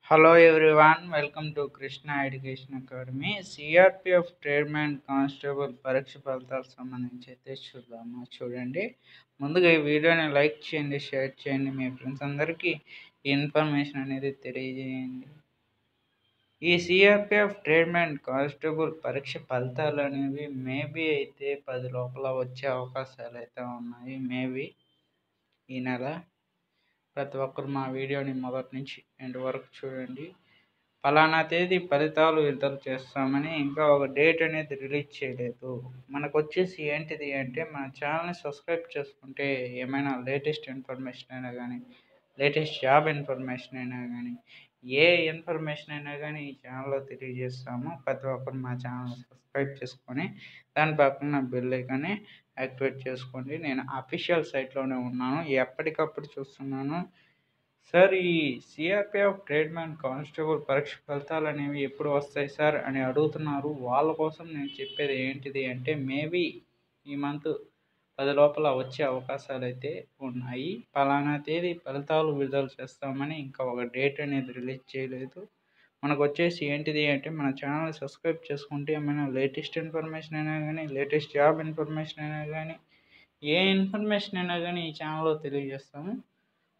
Hello everyone, welcome to Krishna Education Academy. CRPF tradesman constable పరీక్ష ఫలితాలకు సంబంధించి అయితే చూడండి. ముందుగా ఈ వీడియోని లైక్ చేయండి, షేర్ చేయండి, మీ ఫ్రెండ్స్ అందరికీ ఈ ఇన్ఫర్మేషన్ అనేది తెలియజేయండి. ఈ సిఆర్పిఎఫ్ ట్రేడ్‌మ్యాన్ కానిస్టేబుల్ పరీక్ష ఫలితాలు అనేవి మేబీ అయితే 10 లోపల వచ్చే అవకాశాలు అయితే ఉన్నాయి. మేబీ ఈ నెల. ప్రతి ఒక్కరు మా వీడియోని మొదటి నుంచి ఎండ్ వరకు చూడండి. ఫలానా తేదీ ఫలితాలు విడుదల చేస్తామని ఇంకా ఒక డేట్ అనేది రిలీజ్ చేయలేదు. మనకు వచ్చేసి ఏంటిది అంటే మన ఛానల్ని సబ్స్క్రైబ్ చేసుకుంటే ఏమైనా లేటెస్ట్ ఇన్ఫర్మేషన్ అయినా కానీ, లేటెస్ట్ జాబ్ ఇన్ఫర్మేషన్ అయినా కానీ, ఏ ఇన్ఫర్మేషన్ అయినా కానీ ఈ ఛానల్లో తెలియజేస్తాము. ప్రతి ఒక్కరు మా ఛానల్ని సబ్స్క్రైబ్ చేసుకొని దాని పక్కన బెల్ ఐకాన్ని యాక్టివేట్ చేసుకోండి. నేను అఫీషియల్ సైట్లోనే ఉన్నాను, ఎప్పటికప్పుడు చూస్తున్నాను. సార్, ఈ సిఆర్పిఎఫ్ ట్రేడ్‌మ్యాన్ కానిస్టేబుల్ పరీక్ష ఫలితాలు అనేవి ఎప్పుడు వస్తాయి సార్ అని అడుగుతున్నారు. వాళ్ళ కోసం నేను చెప్పేది ఏంటిది అంటే మేబీ ఈ మంత్ 10 లోపల వచ్చే అవకాశాలు అయితే ఉన్నాయి. ఫలానా తేదీ ఫలితాలు విడుదల చేస్తామని ఇంకా ఒక డేట్ అనేది రిలీజ్ చేయలేదు. మనకు వచ్చేసి ఏంటిది అంటే మన ఛానల్ సబ్స్క్రైబ్ చేసుకుంటే ఏమైనా లేటెస్ట్ ఇన్ఫర్మేషన్ అయినా కానీ, లేటెస్ట్ జాబ్ ఇన్ఫర్మేషన్ అయినా కానీ, ఏ ఇన్ఫర్మేషన్ అయినా కానీ ఈ ఛానల్లో తెలియజేస్తాము.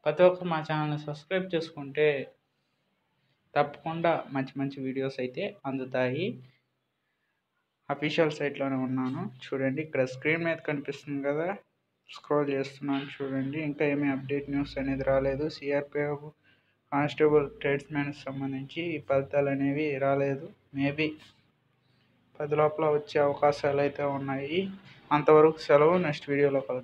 ప్రతి ఒక్కరు మా ఛానల్ని సబ్స్క్రైబ్ చేసుకుంటే తప్పకుండా మంచి మంచి వీడియోస్ అయితే అందుతాయి. అఫీషియల్ సైట్లోనే ఉన్నాను చూడండి. ఇక్కడ స్క్రీన్ మీద కనిపిస్తుంది కదా, స్క్రోల్ చేస్తున్నాను చూడండి. ఇంకా ఏమీ అప్డేట్ న్యూస్ అనేది రాలేదు. సిఆర్పిఎఫ్ కానిస్టేబుల్ ట్రేడ్స్‌మ్యాన్కి సంబంధించి ఈ ఫలితాలు అనేవి రాలేదు. మేబీ 10 లోపల వచ్చే అవకాశాలు అయితే ఉన్నాయి. అంతవరకు సెలవు. నెక్స్ట్ వీడియోలో కలుద్దాం.